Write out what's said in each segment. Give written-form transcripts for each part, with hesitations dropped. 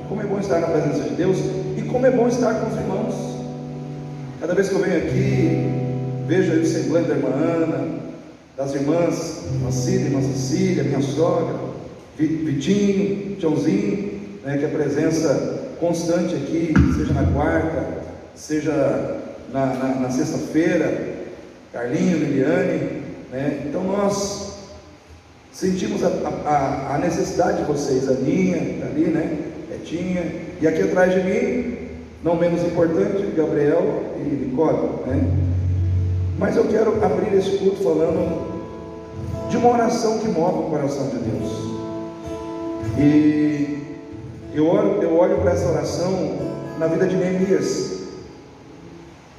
Como é bom estar na presença de Deus e como é bom estar com os irmãos. Cada vez que eu venho aqui, vejo aí o semblante da irmã Ana, das irmãs, irmã Cida, irmã Cecília, minha sogra, Vitinho, Tiãozinho, né, que é a presença constante aqui, seja na quarta, seja na sexta-feira, Carlinho, Liliane, né? Então nós sentimos a necessidade de vocês, a Aninha, ali, né? Betinha, e aqui atrás de mim, não menos importante, Gabriel e Nicole, né? Mas eu quero abrir esse culto falando de uma oração que move o coração de Deus. E eu olho para essa oração na vida de Neemias.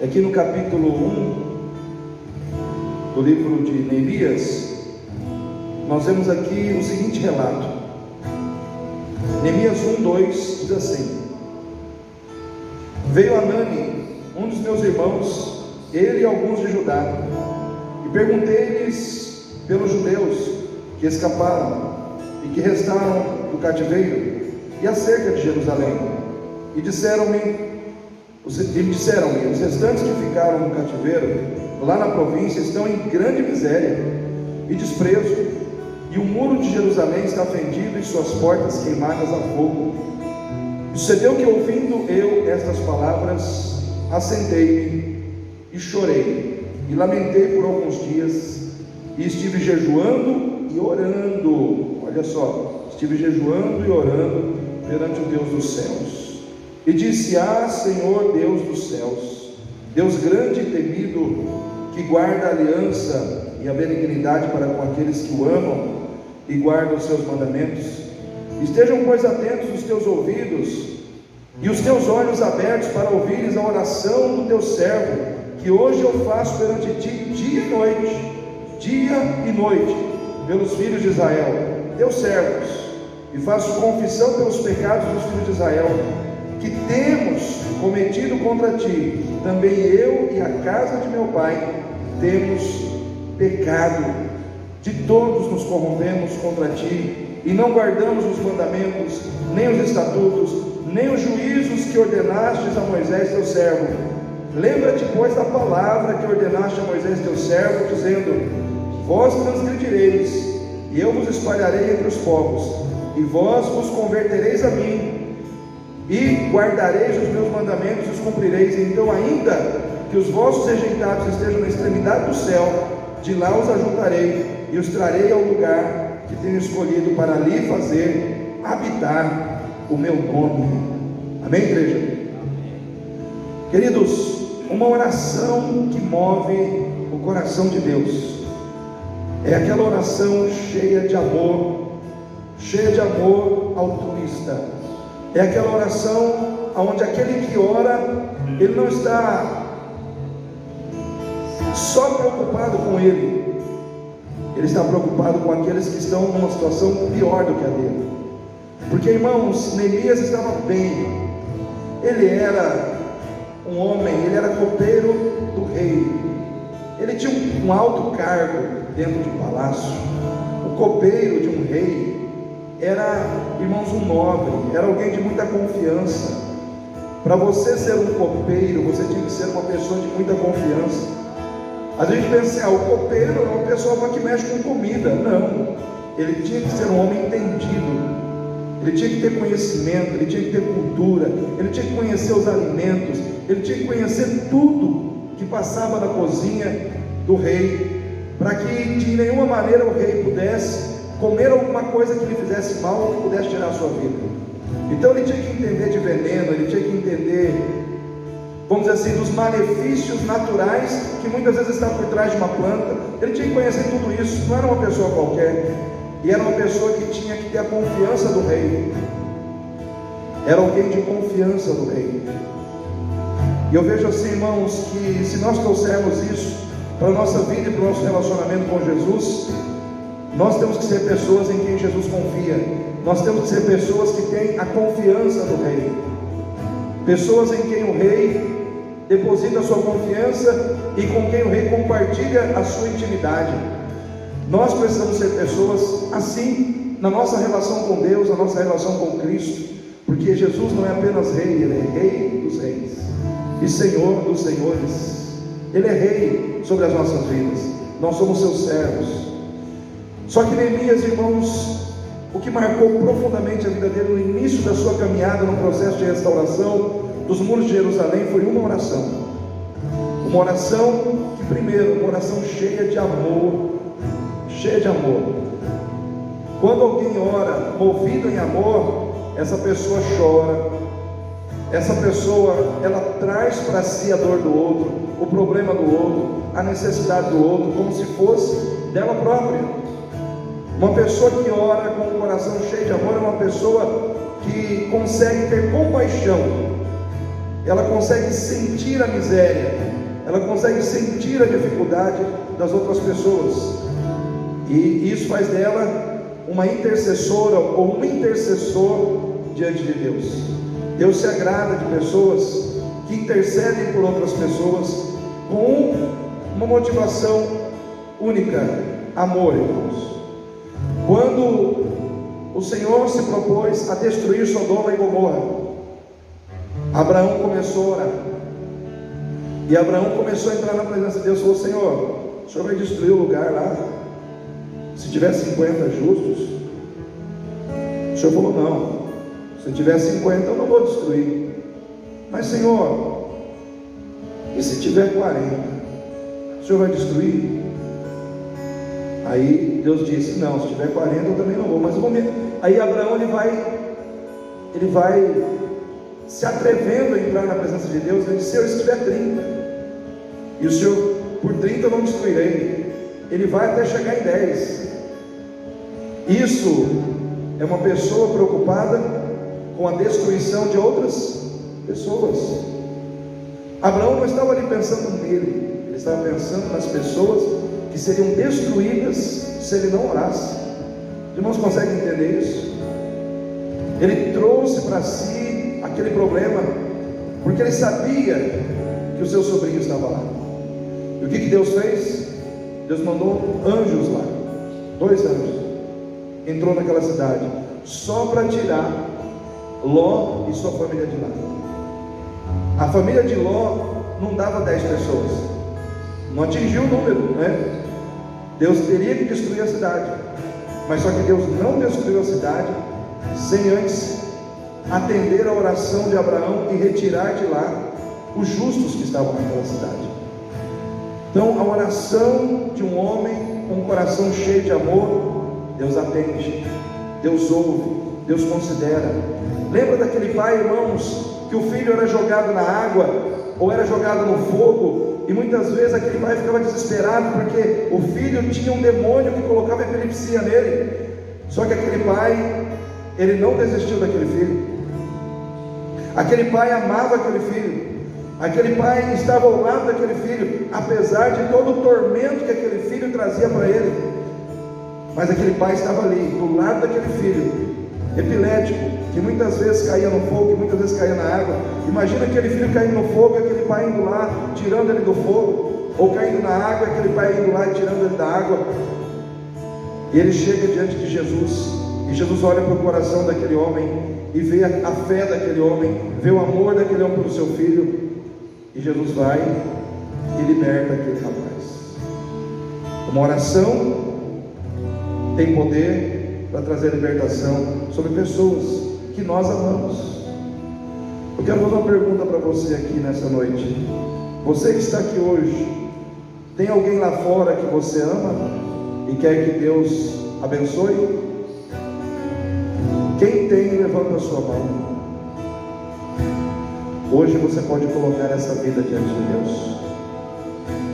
Aqui no capítulo 1 do livro de Neemias, nós vemos aqui o seguinte relato. Neemias 1:2 diz assim: Veio Anani, um dos meus irmãos, ele e alguns de Judá, e perguntei-lhes pelos judeus que escaparam e que restaram do cativeiro e acerca de Jerusalém, e disseram-me, os restantes que ficaram no cativeiro lá na província estão em grande miséria e desprezo, e o muro de Jerusalém está fendido e suas portas queimadas a fogo. Sucedeu que, ouvindo eu estas palavras, assentei-me e chorei e lamentei por alguns dias, e estive jejuando e orando. Olha só, estive jejuando e orando perante o Deus dos céus, e disse: Senhor Deus dos céus, Deus grande e temido, que guarda a aliança e a benignidade para com aqueles que o amam e guardam os seus mandamentos, estejam, pois, atentos os teus ouvidos e os teus olhos abertos para ouvires a oração do teu servo, que hoje eu faço perante ti dia e noite, pelos filhos de Israel, teus servos, e faço confissão pelos pecados dos filhos de Israel, que temos cometido contra ti, também eu e a casa de meu pai temos pecado. De todos nos corrompemos contra ti, e não guardamos os mandamentos, nem os estatutos, nem os juízos que ordenastes a Moisés teu servo. Lembra-te, pois, da palavra que ordenaste a Moisés teu servo, dizendo: Vós transgredireis, e eu vos espalharei entre os povos, e vós vos convertereis a mim, e guardareis os meus mandamentos e os cumprireis. Então, ainda que os vossos rejeitados estejam na extremidade do céu, de lá os ajuntarei e os trarei ao lugar que tenho escolhido para ali fazer habitar o meu nome. Amém, igreja? Amém. Queridos, uma oração que move o coração de Deus é aquela oração cheia de amor altruísta. É aquela oração onde aquele que ora, ele não está só preocupado com ele está preocupado com aqueles que estão numa situação pior do que a dele. Porque, irmãos, Neemias estava bem. Ele era um homem, ele era copeiro do rei, ele tinha um alto cargo dentro de um palácio. O copeiro de um rei era, irmãos, um nobre, era alguém de muita confiança. Para você ser um copeiro, você tinha que ser uma pessoa de muita confiança. A gente pensa assim: o copeiro é uma pessoa que mexe com comida. Não, ele tinha que ser um homem entendido, ele tinha que ter conhecimento, ele tinha que ter cultura, ele tinha que conhecer os alimentos, ele tinha que conhecer tudo que passava na cozinha do rei, para que de nenhuma maneira o rei pudesse comer alguma coisa que lhe fizesse mal ou que pudesse tirar a sua vida. Então ele tinha que entender de veneno, ele tinha que entender, vamos dizer assim, dos malefícios naturais que muitas vezes estão por trás de uma planta. Ele tinha que conhecer tudo isso. Não era uma pessoa qualquer, e era uma pessoa que tinha que ter a confiança do rei. Era alguém de confiança do rei. E eu vejo assim, irmãos, que se nós trouxermos isso para a nossa vida e para o nosso relacionamento com Jesus, nós temos que ser pessoas em quem Jesus confia. Nós temos que ser pessoas que têm a confiança do rei, pessoas em quem o rei deposita a sua confiança e com quem o rei compartilha a sua intimidade. Nós precisamos ser pessoas assim na nossa relação com Deus, na nossa relação com Cristo, porque Jesus não é apenas rei, Ele é rei dos reis e Senhor dos senhores. Ele é rei sobre as nossas vidas, nós somos seus servos. Só que Neemias, irmãos, o que marcou profundamente a vida dele no início da sua caminhada no processo de restauração dos muros de Jerusalém foi uma oração que, primeiro, uma oração cheia de amor. Quando alguém ora movido em amor, essa pessoa chora, essa pessoa, ela traz para si a dor do outro, o problema do outro, a necessidade do outro, como se fosse dela própria. Uma pessoa que ora com o coração cheio de amor é uma pessoa que consegue ter compaixão, ela consegue sentir a miséria, ela consegue sentir a dificuldade das outras pessoas, e isso faz dela uma intercessora ou um intercessor diante de Deus. Deus se agrada de pessoas que intercedem por outras pessoas com uma motivação única: amor, irmãos. Quando o Senhor se propôs a destruir Sodoma e Gomorra, Abraão começou a orar, e Abraão começou a entrar na presença de Deus e falou: Senhor, o Senhor vai destruir o lugar lá? Se tiver 50 justos? O Senhor falou: não, se tiver 50 eu não vou destruir. Mas Senhor, e se tiver 40? O Senhor vai destruir? Aí Deus disse: não, se tiver 40 eu também não vou, mas eu vou mesmo. Aí Abraão ele vai se atrevendo a entrar na presença de Deus. Ele disse: Senhor, se tiver 30, e o Senhor, por 30 eu não destruirei. Ele vai até chegar em 10. Isso é uma pessoa preocupada com a destruição de outras pessoas. Abraão não estava ali pensando nele, ele estava pensando nas pessoas que seriam destruídas se ele não orasse. Os irmãos conseguem entender isso? Ele trouxe para si aquele problema, porque ele sabia que o seu sobrinho estava lá. E o que Deus fez? Deus mandou anjos lá, 2 anjos, entrou naquela cidade, só para tirar Ló e sua família de lá. A família de Ló não dava 10 pessoas, não atingiu o número, né? Deus teria que destruir a cidade, mas só que Deus não destruiu a cidade sem antes atender a oração de Abraão e retirar de lá os justos que estavam naquela cidade. Então, a oração de um homem com um coração cheio de amor, Deus atende, Deus ouve, Deus considera. Lembra daquele pai, irmãos, que o filho era jogado na água ou era jogado no fogo, e muitas vezes aquele pai ficava desesperado porque o filho tinha um demônio que colocava epilepsia nele. Só que aquele pai, ele não desistiu daquele filho. Aquele pai amava aquele filho. Aquele pai estava ao lado daquele filho, apesar de todo o tormento que aquele filho trazia para ele. Mas aquele pai estava ali, do lado daquele filho, epilético, que muitas vezes caía no fogo, que muitas vezes caía na água. Imagina aquele filho caindo no fogo, aquele pai indo lá, tirando ele do fogo, ou caindo na água, aquele pai indo lá e tirando ele da água. E ele chega diante de Jesus, e Jesus olha para o coração daquele homem, e vê a fé daquele homem, vê o amor daquele homem pelo seu filho, e Jesus vai e liberta aquele rapaz. Uma oração tem poder para trazer libertação sobre pessoas que nós amamos. Eu quero fazer uma pergunta para você aqui nessa noite. Você que está aqui hoje, tem alguém lá fora que você ama e quer que Deus abençoe? Quem tem, levanta a sua mão. Hoje você pode colocar essa vida diante de Deus.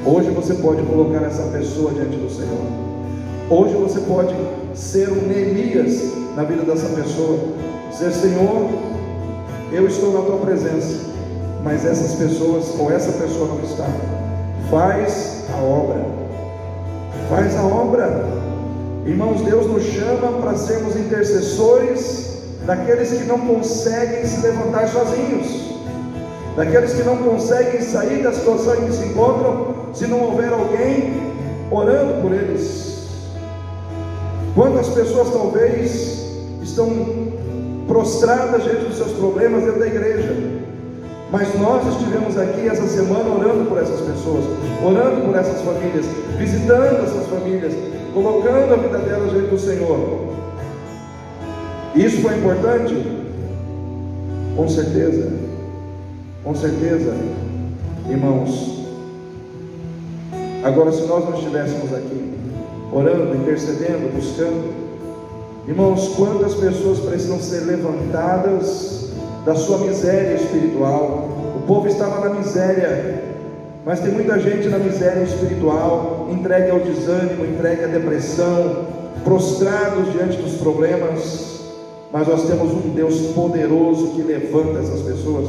Hoje você pode colocar essa pessoa diante do Senhor. Hoje você pode ser um Neemias na vida dessa pessoa. Dizer: Senhor, eu estou na tua presença, mas essas pessoas, ou essa pessoa não está. Faz a obra. Faz a obra. Irmãos, Deus nos chama para sermos intercessores daqueles que não conseguem se levantar sozinhos, daqueles que não conseguem sair da situação em que se encontram, se não houver alguém orando por eles. Quantas pessoas talvez estão prostradas diante dos seus problemas dentro da igreja. Mas nós estivemos aqui essa semana orando por essas pessoas, orando por essas famílias, visitando essas famílias, colocando a vida delas diante do Senhor. Isso foi importante? Com certeza, irmãos. Agora, se nós não estivéssemos aqui, orando, intercedendo, buscando, irmãos, quantas pessoas precisam ser levantadas da sua miséria espiritual? O povo estava na miséria, mas tem muita gente na miséria espiritual, entregue ao desânimo, entregue à depressão, prostrados diante dos problemas. Mas nós temos um Deus poderoso que levanta essas pessoas.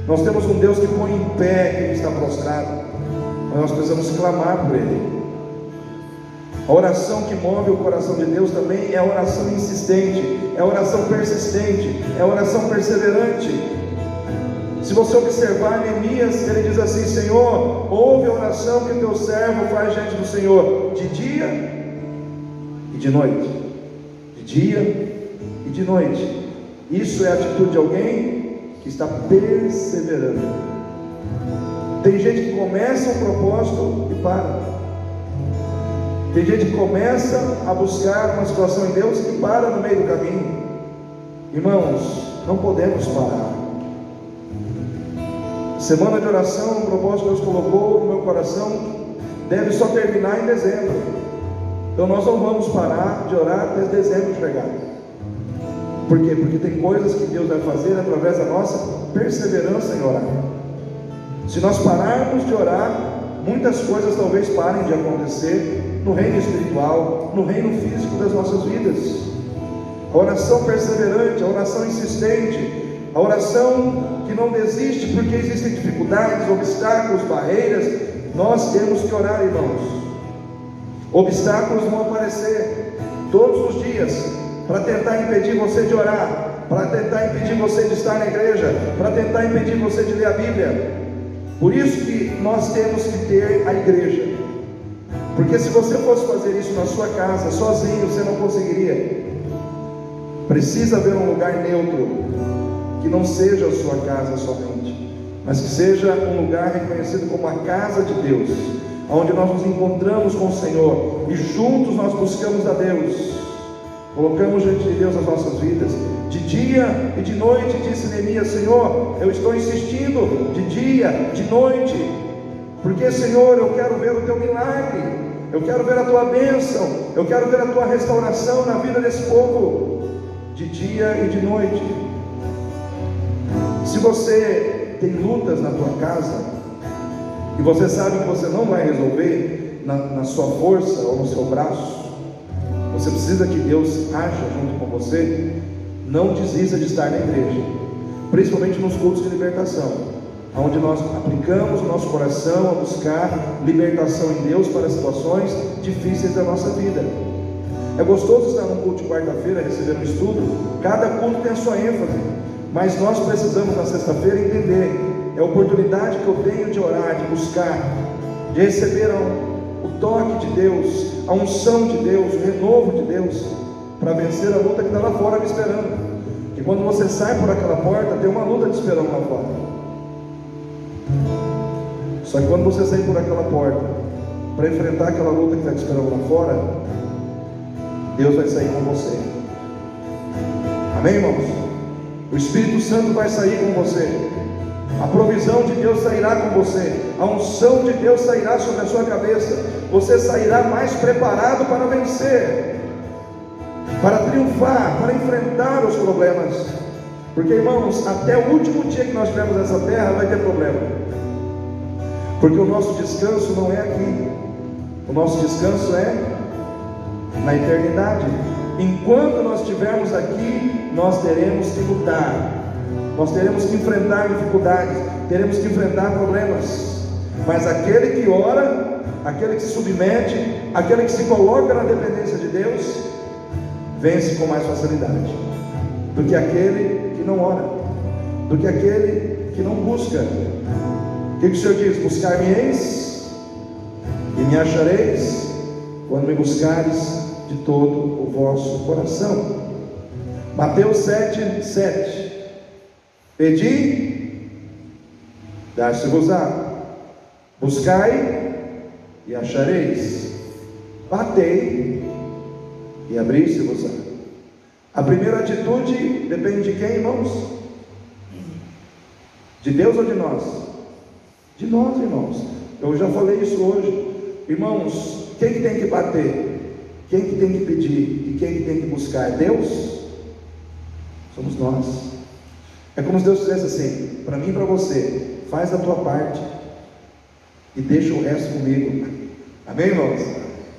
Nós temos um Deus que põe em pé quem está prostrado, mas nós precisamos clamar por Ele. A oração que move o coração de Deus também é a oração insistente, é a oração persistente, é a oração perseverante. Se você observar Neemias, ele diz assim: Senhor, ouve a oração que o teu servo faz diante do Senhor, de dia e de noite, de dia e de noite. Isso é a atitude de alguém que está perseverando. Tem gente que começa um propósito e para. Tem gente que começa a buscar uma situação em Deus e para no meio do caminho. Irmãos, não podemos parar. Semana de oração, o propósito que Deus colocou no meu coração deve só terminar em dezembro. Então nós não vamos parar de orar até dezembro chegar. Por quê? Porque tem coisas que Deus vai fazer através da nossa perseverança em orar. Se nós pararmos de orar, muitas coisas talvez parem de acontecer no reino espiritual, no reino físico das nossas vidas. A oração perseverante, a oração insistente, a oração que não desiste porque existem dificuldades, obstáculos, barreiras. Nós temos que orar, irmãos. Obstáculos vão aparecer todos os dias para tentar impedir você de orar, para tentar impedir você de estar na igreja, para tentar impedir você de ler a Bíblia. Por isso que nós temos que ter a igreja, porque se você fosse fazer isso na sua casa, sozinho, você não conseguiria. Precisa haver um lugar neutro, que não seja a sua casa somente, mas que seja um lugar reconhecido como a casa de Deus, onde nós nos encontramos com o Senhor, e juntos nós buscamos a Deus, colocamos diante de Deus as nossas vidas, de dia e de noite. Disse Neemias: Senhor, eu estou insistindo, de dia, de noite, porque Senhor, eu quero ver o teu milagre, eu quero ver a tua bênção, eu quero ver a tua restauração na vida desse povo, de dia e de noite. Se você tem lutas na tua casa, e você sabe que você não vai resolver na sua força ou no seu braço, você precisa que Deus haja junto com você. Não desista de estar na igreja, principalmente nos cultos de libertação, onde nós aplicamos o nosso coração a buscar libertação em Deus para situações difíceis da nossa vida. É gostoso estar num culto de quarta-feira, receber um estudo. Cada culto tem a sua ênfase, mas nós precisamos na sexta-feira entender: é a oportunidade que eu tenho de orar, de buscar, de receber o toque de Deus, a unção de Deus, o renovo de Deus, para vencer a luta que está lá fora me esperando. E quando você sai por aquela porta, tem uma luta te esperando lá fora. Só que quando você sair por aquela porta para enfrentar aquela luta que está te esperando lá fora, Deus vai sair com você. Amém, irmãos? O Espírito Santo vai sair com você. A provisão de Deus sairá com você. A unção de Deus sairá sobre a sua cabeça. Você sairá mais preparado para vencer, para triunfar, para enfrentar os problemas. Porque, irmãos, até o último dia que nós tivermos nessa terra vai ter problema. Porque o nosso descanso não é aqui. O nosso descanso é na eternidade. Enquanto nós estivermos aqui, nós teremos que lutar, nós teremos que enfrentar dificuldades, teremos que enfrentar problemas. Mas aquele que ora, aquele que se submete, aquele que se coloca na dependência de Deus, vence com mais facilidade do que aquele que não ora, do que aquele que não busca. O que o Senhor diz? Buscar-me-eis e me achareis, quando me buscares de todo o vosso coração. Mateus 7:7. Pedi, dar-se-vos-á. Buscai e achareis. Batei e abrir-se-vos-á. A primeira atitude depende de quem, irmãos? De Deus ou de nós? De nós, irmãos. Eu já falei isso hoje. Irmãos, quem que tem que bater? Quem que tem que pedir? E quem que tem que buscar? É Deus? Somos nós. É como se Deus dissesse assim, para mim e para você: faz a tua parte e deixa o resto comigo. Amém, irmãos?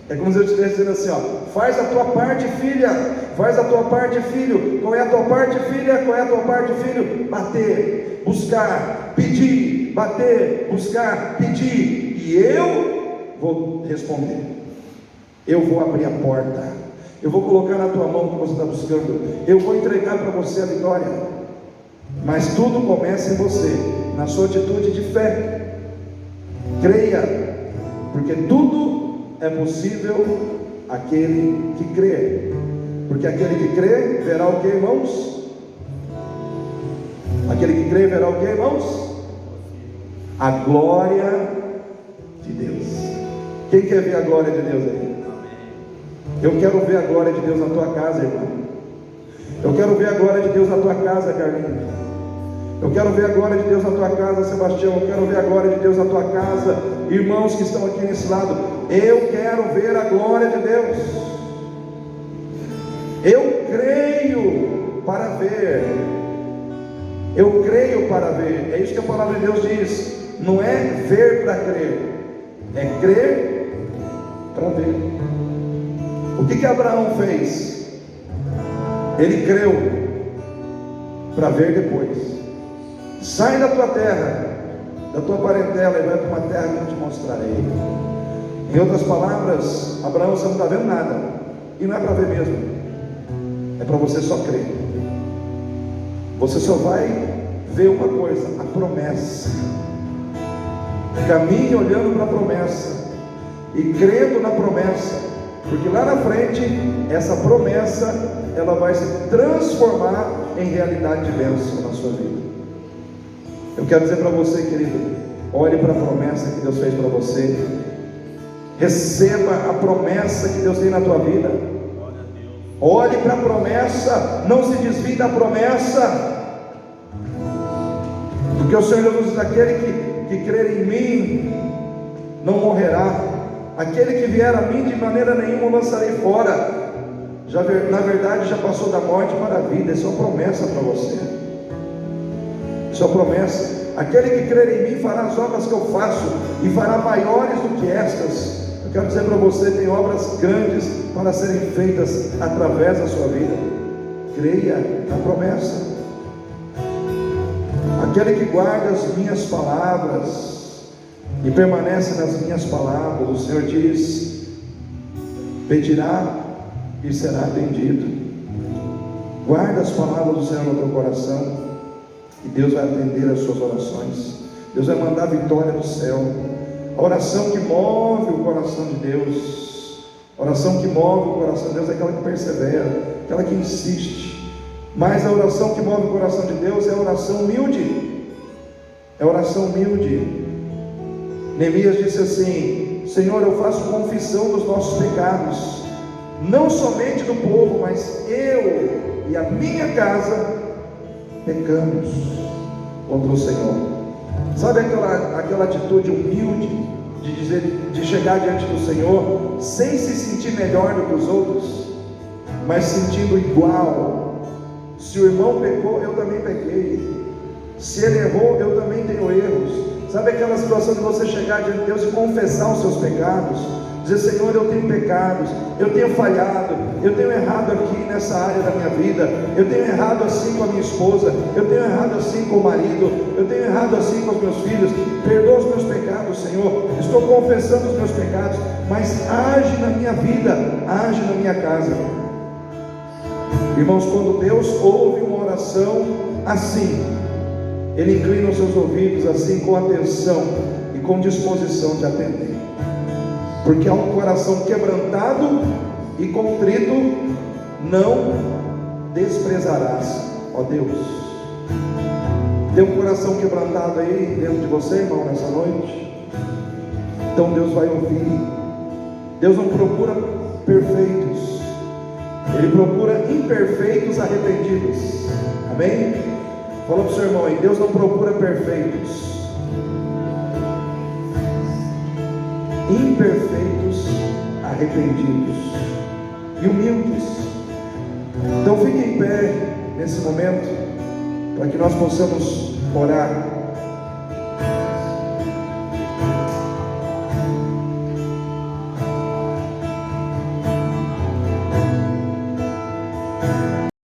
É como se eu estivesse dizendo assim, ó: faz a tua parte, filha, faz a tua parte, filho. Qual é a tua parte, filha? Qual é a tua parte, filho? Bater, buscar, pedir, bater, buscar, pedir, e eu vou responder. Eu vou abrir a porta, eu vou colocar na tua mão o que você está buscando, eu vou entregar para você a vitória. Mas tudo começa em você, na sua atitude de fé. Creia, porque tudo é possível aquele que crê. Porque aquele que crê verá o que, irmãos? Aquele que crê verá o que, irmãos? A glória de Deus. Quem quer ver a glória de Deus aí? Eu quero ver a glória de Deus na tua casa, irmão. Eu quero ver a glória de Deus na tua casa, Carlinhos. Eu quero ver a glória de Deus na tua casa, Sebastião. Eu quero ver a glória de Deus na tua casa, irmãos que estão aqui nesse lado. Eu quero ver a glória de Deus. Eu creio para ver. Eu creio para ver. É isso que a palavra de Deus diz. Não é ver para crer, é crer para ver. O que Abraão fez? Ele creu para ver depois. Sai da tua terra, da tua parentela, e vai para uma terra que eu te mostrarei. Em outras palavras, Abraão, você não está vendo nada, e não é para ver mesmo, é para você só crer. Você só vai ver uma coisa: a promessa. Caminhe olhando para a promessa e crendo na promessa, porque lá na frente essa promessa ela vai se transformar em realidade de bênção na sua vida. Eu quero dizer para você, querido, olhe para a promessa que Deus fez para você. Receba a promessa que Deus tem na tua vida. Olhe para a promessa, não se desvie da promessa, porque o Senhor Jesus diz: aquele que crer em mim não morrerá, aquele que vier a mim de maneira nenhuma o lançarei fora. Na verdade já passou da morte para a vida. Isso é uma promessa para você. Isso é uma promessa. Aquele que crer em mim fará as obras que eu faço, e fará maiores do que estas. Eu quero dizer para você, tem obras grandes para serem feitas através da sua vida. Creia na promessa. Aquele que guarda as minhas palavras e permanece nas minhas palavras, o Senhor diz, pedirá e será atendido. Guarda as palavras do Senhor no teu coração, e Deus vai atender as suas orações. Deus vai mandar a vitória do céu. A oração que move o coração de Deus, a oração que move o coração de Deus é aquela que persevera, aquela que insiste. Mas a oração que move o coração de Deus é a oração humilde. É a oração humilde. Neemias disse assim: Senhor, eu faço confissão dos nossos pecados, não somente do povo, mas eu e a minha casa pecamos contra o Senhor. Sabe aquela atitude humilde de dizer, de chegar diante do Senhor sem se sentir melhor do que os outros, mas sentindo igual. Se o irmão pecou, eu também pequei. Se ele errou, eu também tenho erros. Sabe aquela situação de você chegar diante de Deus e confessar os seus pecados? Dizer: Senhor, eu tenho pecados, eu tenho falhado, eu tenho errado aqui nessa área da minha vida, eu tenho errado assim com a minha esposa, eu tenho errado assim com o marido, eu tenho errado assim com os meus filhos. Perdoa os meus pecados, Senhor. Estou confessando os meus pecados, mas age na minha vida, age na minha casa. Irmãos, quando Deus ouve uma oração assim, Ele inclina os seus ouvidos assim, com atenção e com disposição de atender. Porque há um coração quebrantado e contrito não desprezarás, ó Deus. Tem um coração quebrantado aí dentro de você, irmão, nessa noite? Então Deus vai ouvir. Deus não procura perfeitos, Ele procura imperfeitos arrependidos. Amém? Fala para o seu irmão aí, Deus não procura perfeitos, imperfeitos arrependidos e humildes. Então fique em pé nesse momento, para que nós possamos orar.